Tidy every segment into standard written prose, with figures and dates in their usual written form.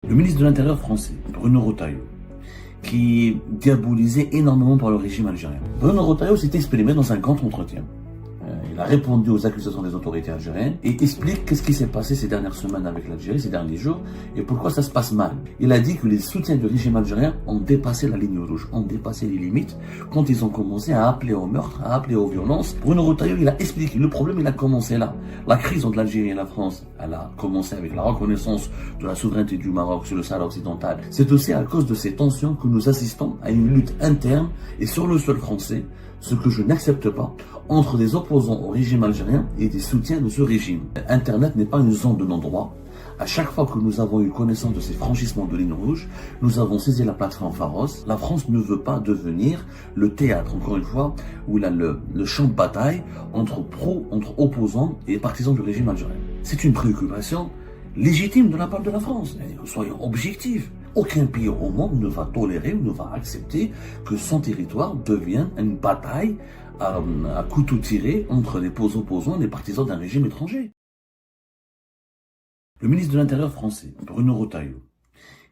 Le ministre de l'Intérieur français, Bruno Retailleau, qui est diabolisé énormément par le régime algérien. Bruno Retailleau s'est exprimé dans un grand entretien. Il a répondu aux accusations des autorités algériennes et explique qu'est-ce qui s'est passé ces dernières semaines avec l'Algérie, ces derniers jours, et pourquoi ça se passe mal. Il a dit que les soutiens du régime algérien ont dépassé la ligne rouge, ont dépassé les limites quand ils ont commencé à appeler au meurtre, à appeler aux violences. Bruno Retailleau, il a expliqué, le problème il a commencé là. La crise entre l'Algérie et la France, elle a commencé avec la reconnaissance de la souveraineté du Maroc sur le Sahara occidental. C'est aussi à cause de ces tensions que nous assistons à une lutte interne et sur le sol français, ce que je n'accepte pas, entre des opposants au régime algérien et des soutiens de ce régime. Internet n'est pas une zone de non-droit. À chaque fois que nous avons eu connaissance de ces franchissements de lignes rouges, nous avons saisi la plateforme Pharos. La France ne veut pas devenir le théâtre, encore une fois, où il y a le champ de bataille entre opposants et partisans du régime algérien. C'est une préoccupation légitime de la part de la France. Soyons objectifs. Aucun pays au monde ne va tolérer ou ne va accepter que son territoire devienne une bataille à couteau tiré entre les opposants et les partisans d'un régime étranger. Le ministre de l'Intérieur français, Bruno Retailleau,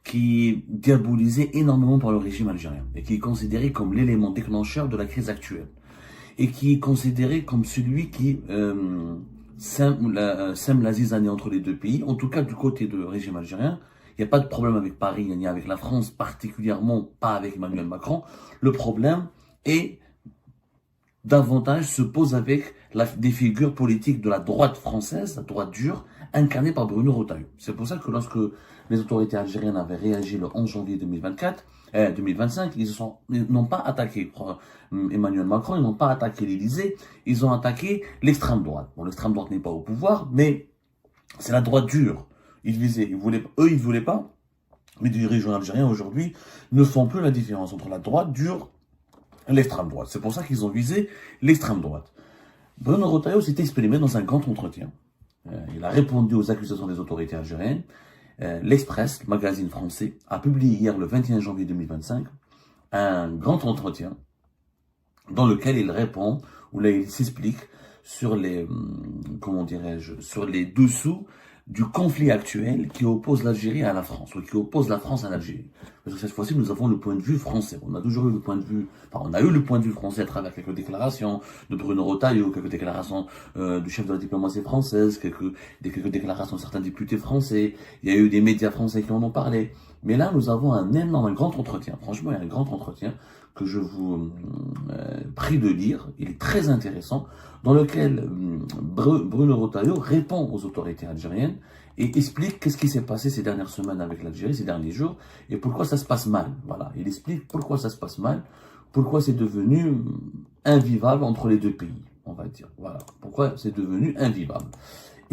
qui est diabolisé énormément par le régime algérien et qui est considéré comme l'élément déclencheur de la crise actuelle et qui est considéré comme celui qui sème la zizanie entre les deux pays, en tout cas du côté du régime algérien. Il n'y a pas de problème avec Paris, ni avec la France, particulièrement pas avec Emmanuel Macron. Le problème est davantage se pose avec des figures politiques de la droite française, la droite dure, incarnée par Bruno Retailleau. C'est pour ça que lorsque les autorités algériennes avaient réagi le 11 janvier 2025, ils n'ont pas attaqué Emmanuel Macron, ils n'ont pas attaqué l'Élysée, ils ont attaqué l'extrême droite. Bon, l'extrême droite n'est pas au pouvoir, mais c'est la droite dure. Ils voulaient pas, mais les dirigeants algériens aujourd'hui ne font plus la différence entre la droite dure et l'extrême droite. C'est pour ça qu'ils ont visé l'extrême droite. Bruno Retailleau s'est exprimé dans un grand entretien. Il a répondu aux accusations des autorités algériennes. L'Express, le magazine français, a publié hier le 21 janvier 2025 un grand entretien dans lequel il répond, où là il s'explique sur les dessous du conflit actuel qui oppose l'Algérie à la France, ou qui oppose la France à l'Algérie. Parce que cette fois-ci, nous avons le point de vue français. On a toujours eu le point de vue, on a eu le point de vue français à travers quelques déclarations de Bruno Retailleau, quelques déclarations du chef de la diplomatie française, quelques déclarations de certains députés français. Il y a eu des médias français qui en ont parlé. Mais là, nous avons un grand entretien. Franchement, il y a un grand entretien que je vous prie de lire. Il est très intéressant, dans lequel Bruno Retailleau répond aux autorités algériennes et explique qu'est-ce qui s'est passé ces dernières semaines avec l'Algérie, ces derniers jours, et pourquoi ça se passe mal. Voilà, il explique pourquoi ça se passe mal, pourquoi c'est devenu invivable entre les deux pays, on va dire. Voilà, pourquoi c'est devenu invivable.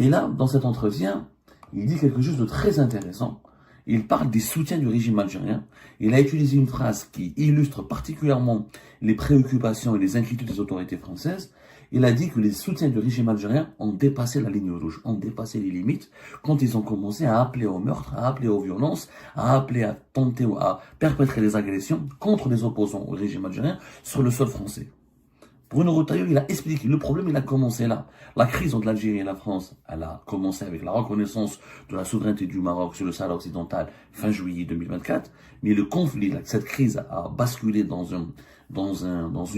Et là, dans cet entretien, il dit quelque chose de très intéressant. Il parle des soutiens du régime algérien. Il a utilisé une phrase qui illustre particulièrement les préoccupations et les inquiétudes des autorités françaises. Il a dit que les soutiens du régime algérien ont dépassé la ligne rouge, ont dépassé les limites quand ils ont commencé à appeler au meurtre, à appeler aux violences, à appeler à tenter ou à perpétrer des agressions contre les opposants au régime algérien sur le sol français. Bruno Retailleau, il a expliqué, le problème il a commencé là. La crise entre l'Algérie et la France, elle a commencé avec la reconnaissance de la souveraineté du Maroc sur le Sahara occidental fin juillet 2024, mais le conflit, cette crise a basculé dans une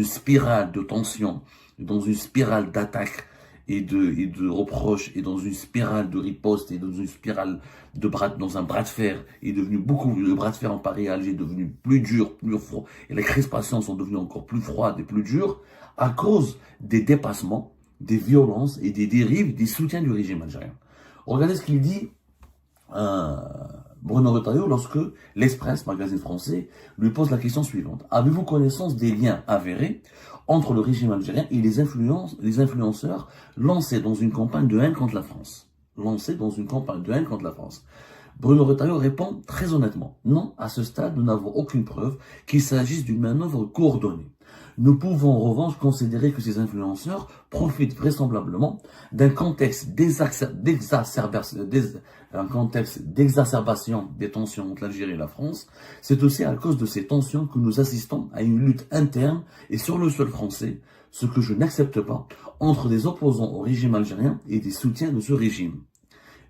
spirale de tension, dans une spirale d'attaque et de reproches, et dans une spirale de riposte, et dans une spirale dans un bras de fer, le bras de fer en Paris et Alger est devenu plus dur, plus froid, et les crispations sont devenues encore plus froides et plus dures, à cause des dépassements, des violences et des dérives des soutiens du régime algérien. Regardez ce qu'il dit, Bruno Retailleau, lorsque l'Express, magazine français, lui pose la question suivante. Avez-vous connaissance des liens avérés entre le régime algérien et les influenceurs lancés dans une campagne de haine contre la France? Bruno Retailleau répond très honnêtement. Non, à ce stade, nous n'avons aucune preuve qu'il s'agisse d'une manœuvre coordonnée. Nous pouvons en revanche considérer que ces influenceurs profitent vraisemblablement d'un contexte d'exacerbation des tensions entre l'Algérie et la France. C'est aussi à cause de ces tensions que nous assistons à une lutte interne et sur le sol français, ce que je n'accepte pas, entre des opposants au régime algérien et des soutiens de ce régime.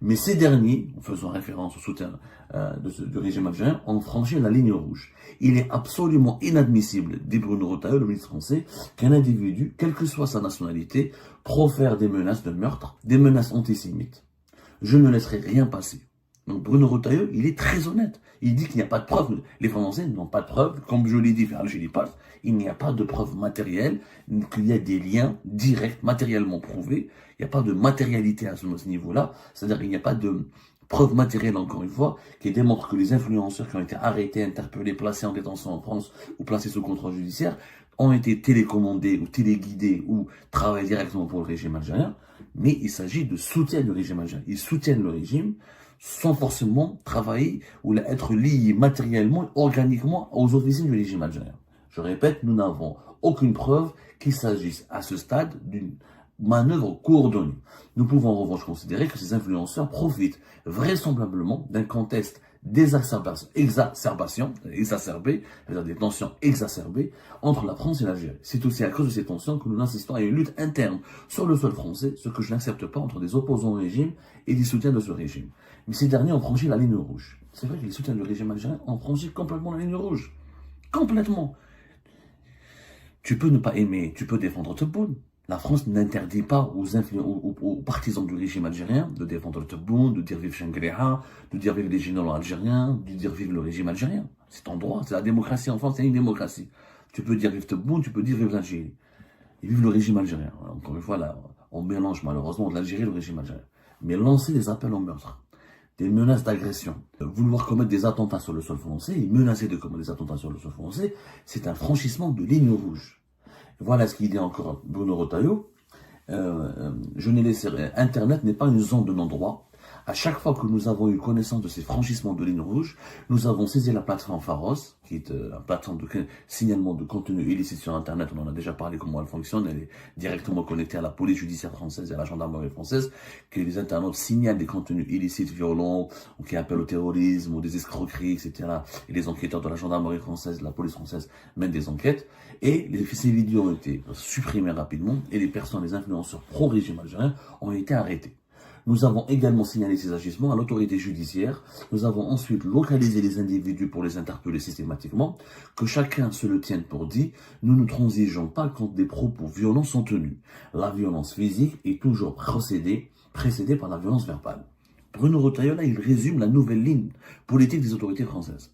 Mais ces derniers, en faisant référence au soutien du régime algérien, ont franchi la ligne rouge. Il est absolument inadmissible, dit Bruno Retailleau, le ministre français, qu'un individu, quelle que soit sa nationalité, profère des menaces de meurtre, des menaces antisémites. Je ne laisserai rien passer. Donc Bruno Retailleau, il est très honnête. Il dit qu'il n'y a pas de preuves. Les Français n'ont pas de preuves. Comme je l'ai dit vers Algérie Pass, il n'y a pas de preuves matérielles, qu'il y a des liens directs, matériellement prouvés. Il n'y a pas de matérialité à ce niveau-là. C'est-à-dire qu'il n'y a pas de preuves matérielles, encore une fois, qui démontrent que les influenceurs qui ont été arrêtés, interpellés, placés en détention en France ou placés sous contrôle judiciaire ont été télécommandés ou téléguidés ou travaillent directement pour le régime algérien. Mais il s'agit de soutien du régime algérien. Ils soutiennent le régime sans forcément travailler ou être liés matériellement, organiquement aux officiers du régime algérien. Je répète, nous n'avons aucune preuve qu'il s'agisse à ce stade d'une manœuvre coordonnée. Nous pouvons en revanche considérer que ces influenceurs profitent vraisemblablement d'un contexte exacerbé, c'est-à-dire des tensions exacerbées entre la France et l'Algérie. C'est aussi à cause de ces tensions que nous assistons à une lutte interne sur le sol français, ce que je n'accepte pas entre des opposants au régime et des soutiens de ce régime. Mais ces derniers ont franchi la ligne rouge. C'est vrai que les soutiens du régime algérien ont franchi complètement la ligne rouge. Complètement. Tu peux ne pas aimer, tu peux défendre Tebboune. La France n'interdit pas aux partisans du régime algérien de défendre Tebboune, de dire vive Shangri-La, de dire vive les généraux algériens, de dire vive le régime algérien. C'est ton droit, c'est la démocratie en France, c'est une démocratie. Tu peux dire vive Tebboune, tu peux dire vive l'Algérie. Et vive le régime algérien. Encore une fois, là, on mélange malheureusement l'Algérie et le régime algérien. Mais lancer des appels au meurtre, des menaces d'agression, vouloir commettre des attentats sur le sol français et menacer de commettre des attentats sur le sol français, c'est un franchissement de ligne rouge. Voilà ce qu'il dit encore Bruno Retailleau. Je n'ai laissé rien. Internet n'est pas une zone de non-droit. À chaque fois que nous avons eu connaissance de ces franchissements de ligne rouge, nous avons saisi la plateforme Pharos, qui est la plateforme de signalement de contenu illicite sur Internet. On en a déjà parlé comment elle fonctionne. Elle est directement connectée à la police judiciaire française et à la gendarmerie française, que les internautes signalent des contenus illicites, violents, ou qui appellent au terrorisme, ou des escroqueries, etc. Et les enquêteurs de la gendarmerie française, de la police française, mènent des enquêtes. Et ces vidéos ont été supprimées rapidement, et les personnes, les influenceurs pro-régime algérien ont été arrêtés. Nous avons également signalé ces agissements à l'autorité judiciaire. Nous avons ensuite localisé les individus pour les interpeller systématiquement. Que chacun se le tienne pour dit, nous ne transigeons pas quand des propos violents sont tenus. La violence physique est toujours précédée par la violence verbale. Bruno Retailleau, là, il résume la nouvelle ligne politique des autorités françaises.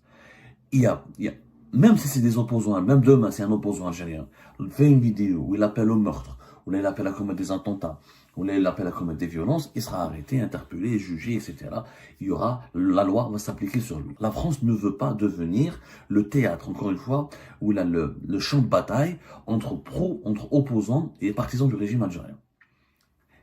Même si c'est des opposants, même demain c'est un opposant algérien, il fait une vidéo où il appelle au meurtre, où il appelle à commettre des attentats, où il appelle à commettre des violences, il sera arrêté, interpellé, jugé, etc. La loi va s'appliquer sur lui. La France ne veut pas devenir le théâtre, encore une fois, où il a le champ de bataille entre opposants et partisans du régime algérien.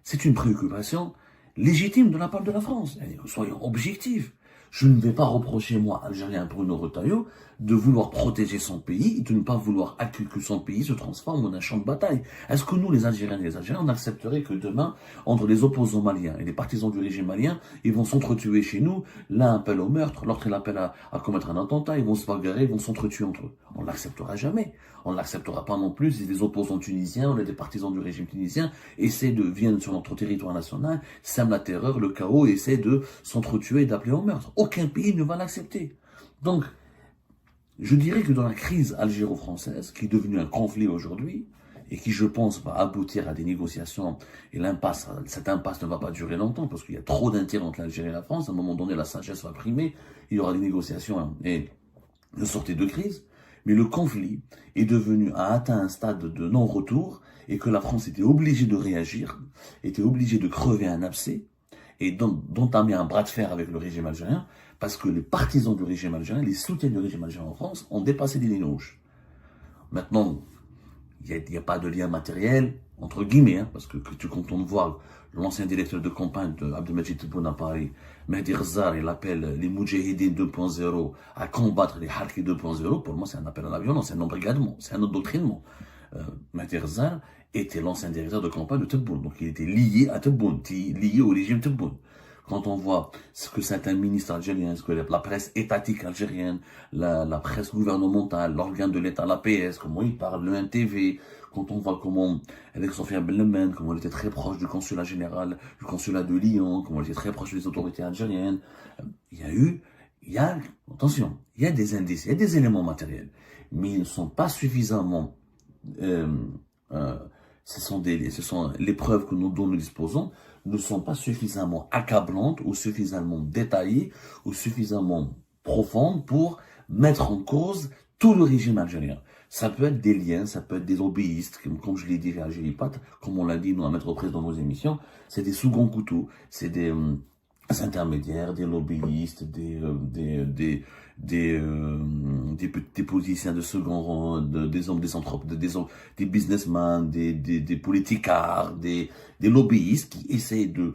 C'est une préoccupation légitime de la part de la France. Soyons objectifs. Je ne vais pas reprocher, moi, Algérien Bruno Retailleau, de vouloir protéger son pays et de ne pas vouloir que son pays se transforme en un champ de bataille. Est-ce que nous, les Algériens et les Algériens, on accepterait que demain, entre les opposants maliens et les partisans du régime malien, ils vont s'entretuer chez nous, l'un appelle au meurtre, l'autre il appelle à commettre un attentat, ils vont se bagarrer, ils vont s'entretuer entre eux. On ne l'acceptera jamais. On ne l'acceptera pas non plus si les opposants tunisiens ou des partisans du régime tunisien viennent sur notre territoire national, sèment la terreur, le chaos, et essaient de s'entretuer et d'appeler au meurtre. Aucun pays ne va l'accepter. Donc, je dirais que dans la crise algéro-française, qui est devenue un conflit aujourd'hui, et qui, je pense, va aboutir à des négociations, et cette impasse ne va pas durer longtemps, parce qu'il y a trop d'intérêt entre l'Algérie et la France, à un moment donné, la sagesse va primer, il y aura des négociations et de sortie de crise, mais le conflit a atteint un stade de non-retour, et que la France était obligée de réagir, était obligée de crever un abcès, et d'entamer un bras de fer avec le régime algérien, parce que les partisans du régime algérien, les soutiens du régime algérien en France, ont dépassé les lignes rouges. Maintenant, il n'y a pas de lien matériel, entre guillemets, parce que tu comptes voir l'ancien directeur de campagne de Abdelmajid Tebboune à Paris, Mehdi Ghzar, il appelle les Moudjahidines 2.0 à combattre les Harkis 2.0, pour moi c'est un appel à la violence, c'est un embrigadement, c'est un endoctrinement. Mehdi Ghzar était l'ancien directeur de campagne de Tebboune, donc il était lié à Tebboune, lié au régime Tebboune. quand on voit ce que certains ministres algériens, ce que la presse étatique algérienne, la presse gouvernementale, l'organe de l'État, l'APS, comment ils parlent, le NTV, quand on voit comment avec Sofia Bellemen, comment elle était très proche du consulat général, du consulat de Lyon, comment elle était très proche des autorités algériennes, attention, il y a des indices, il y a des éléments matériels, mais ils ne sont pas suffisamment, euh, euh, ce sont les preuves dont nous disposons, ne sont pas suffisamment accablantes ou suffisamment détaillées ou suffisamment profondes pour mettre en cause tout le régime algérien. Ça peut être des liens, ça peut être des lobbyistes, comme je l'ai dit à Algérie-Pat, comme on l'a dit nous à mettre reprises dans nos émissions, c'est des seconds couteaux, c'est des intermédiaires, des lobbyistes, des politiciens de second rang, des hommes des entreprises, des businessmen, des politicards, des lobbyistes qui essayent de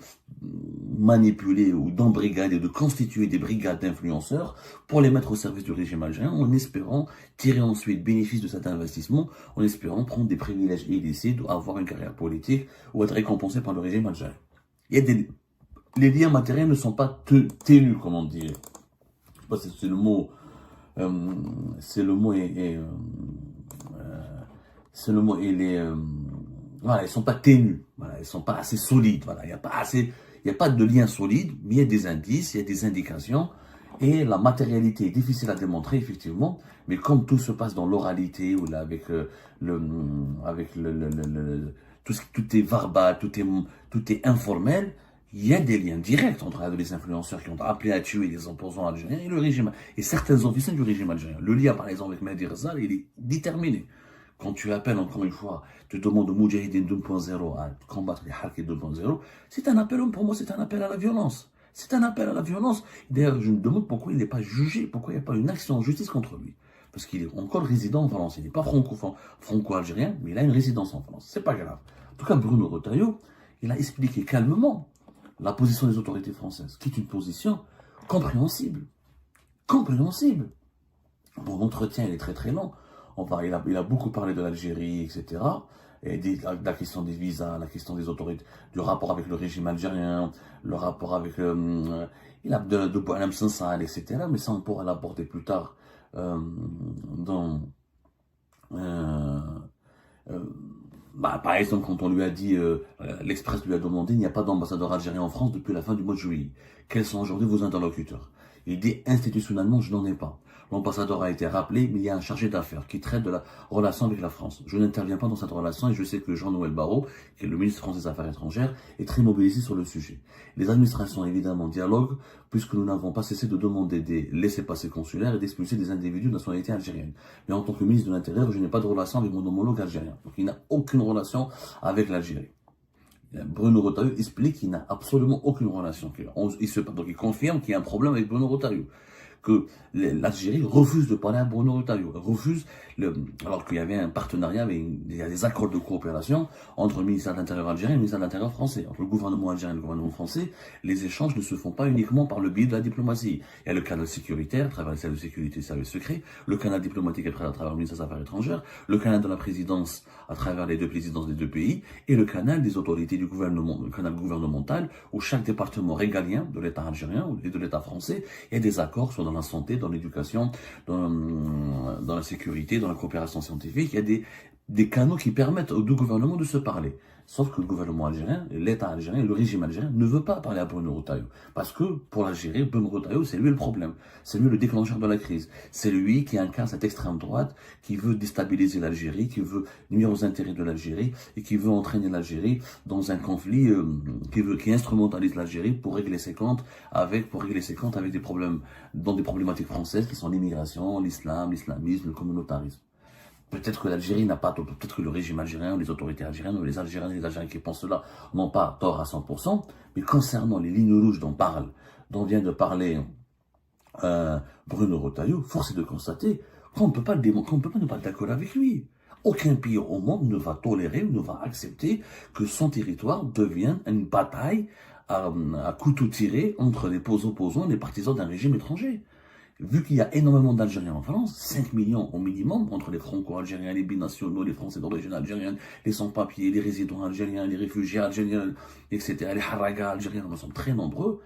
manipuler ou d'embrigader, de constituer des brigades d'influenceurs pour les mettre au service du régime algérien en espérant tirer ensuite bénéfice de cet investissement, en espérant prendre des privilèges illicites ou avoir une carrière politique ou être récompensé par le régime algérien. Les liens matériels ne sont pas ténus, comme on dit. Je sais pas si c'est le mot. C'est le mot et c'est le mot et les. Voilà, ils sont pas ténus. Voilà, ils sont pas assez solides. Voilà, il y a pas de lien solide, mais il y a des indices, il y a des indications. Et la matérialité est difficile à démontrer, effectivement. Mais comme tout se passe dans l'oralité ou là avec tout est verbal, tout est informel. Il y a des liens directs entre les influenceurs qui ont appelé à tuer les opposants algériens et le régime, et certains officiers du régime algérien. Le lien, par exemple, avec Mehdi Rezal, il est déterminé. Quand tu appelles, encore une fois, tu demandes au Moudjahidine 2.0 à combattre les Harkis 2.0, c'est un appel, pour moi, c'est un appel à la violence. C'est un appel à la violence. D'ailleurs, je me demande pourquoi il n'est pas jugé, pourquoi il n'y a pas une action en justice contre lui. Parce qu'il est encore résident en France. Il n'est pas franco-algérien, mais il a une résidence en France. C'est pas grave. En tout cas, Bruno Retailleau, il a expliqué calmement la position des autorités françaises, qui est une position compréhensible. Compréhensible. Bon, l'entretien, il est très très long. Il a beaucoup parlé de l'Algérie, etc. Et la question des visas, la question des autorités, du rapport avec le régime algérien, le rapport avec il a de Boualem Sansal, etc. Mais ça, on pourra l'aborder plus tard par exemple, quand on lui a dit, l'Express lui a demandé, il n'y a pas d'ambassadeur algérien en France depuis la fin du mois de juillet. Quels sont aujourd'hui vos interlocuteurs? Il dit, institutionnellement, je n'en ai pas. L'ambassadeur a été rappelé, mais il y a un chargé d'affaires qui traite de la relation avec la France. Je n'interviens pas dans cette relation et je sais que Jean-Noël Barrot, qui est le ministre français des Affaires étrangères, est très mobilisé sur le sujet. Les administrations, évidemment, dialoguent, puisque nous n'avons pas cessé de demander des laissez-passer consulaires et d'expulser des individus de nationalité algérienne. Mais en tant que ministre de l'Intérieur, je n'ai pas de relation avec mon homologue algérien. Donc il n'a aucune relation avec l'Algérie. Bruno Retailleau explique qu'il n'a absolument aucune relation. Donc il confirme qu'il y a un problème avec Bruno Retailleau. Que l'Algérie refuse de parler à Bruno Retailleau, alors qu'il y avait un partenariat, il y a des accords de coopération entre le ministère de l'Intérieur algérien et le ministère de l'Intérieur français. Entre le gouvernement algérien et le gouvernement français, les échanges ne se font pas uniquement par le biais de la diplomatie. Il y a le canal sécuritaire, à travers les services de sécurité et les services secrets, le canal diplomatique à travers le ministère des Affaires étrangères, le canal de la présidence à travers les deux présidences des deux pays, et le canal des autorités du gouvernement, le canal gouvernemental, où chaque département régalien de l'État algérien et de l'État français, il y a des accords, soit dans la santé, dans l'éducation, dans la sécurité, dans la coopération scientifique. Il y a des canaux qui permettent aux deux gouvernements de se parler. Sauf que le gouvernement algérien, l'État algérien, le régime algérien ne veut pas parler à Bruno Retailleau. Parce que pour l'Algérie, Bruno Retailleau, c'est lui le problème. C'est lui le déclencheur de la crise. C'est lui qui incarne cette extrême droite, qui veut déstabiliser l'Algérie, qui veut nuire aux intérêts de l'Algérie et qui veut entraîner l'Algérie dans un conflit, qui instrumentalise l'Algérie pour régler ses comptes avec des problèmes, dans des problématiques françaises qui sont l'immigration, l'islam, l'islamisme, le communautarisme. Peut-être que l'Algérie n'a pas tort, peut-être que le régime algérien, ou les autorités algériennes, ou les Algériens et les Algériens qui pensent cela n'ont pas tort à 100%, mais concernant les lignes rouges dont vient de parler Bruno Retailleau, force est de constater qu'on ne peut pas ne pas être d'accord avec lui. Aucun pays au monde ne va tolérer ou ne va accepter que son territoire devienne une bataille à couteau tiré entre les opposants et les partisans d'un régime étranger. Vu qu'il y a énormément d'Algériens en France, 5 millions au minimum, entre les franco-algériens, les binationaux, les Français d'origine algérienne, les sans-papiers, les résidents algériens, les réfugiés algériens, etc., les haragas algériens, ils sont très nombreux.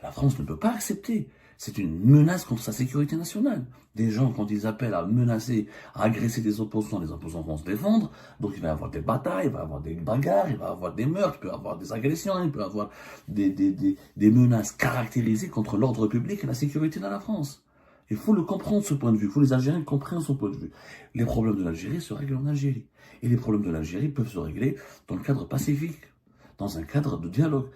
La France ne peut pas accepter. C'est une menace contre sa sécurité nationale. Des gens, quand ils appellent à menacer, à agresser des opposants, les opposants vont se défendre. Donc il va y avoir des batailles, il va y avoir des bagarres, il va y avoir des meurtres, il peut y avoir des agressions, il peut y avoir des menaces caractérisées contre l'ordre public et la sécurité dans la France. Il faut le comprendre, ce point de vue. Il faut que les Algériens comprennent son point de vue. Les problèmes de l'Algérie se règlent en Algérie. Et les problèmes de l'Algérie peuvent se régler dans le cadre pacifique, dans un cadre de dialogue.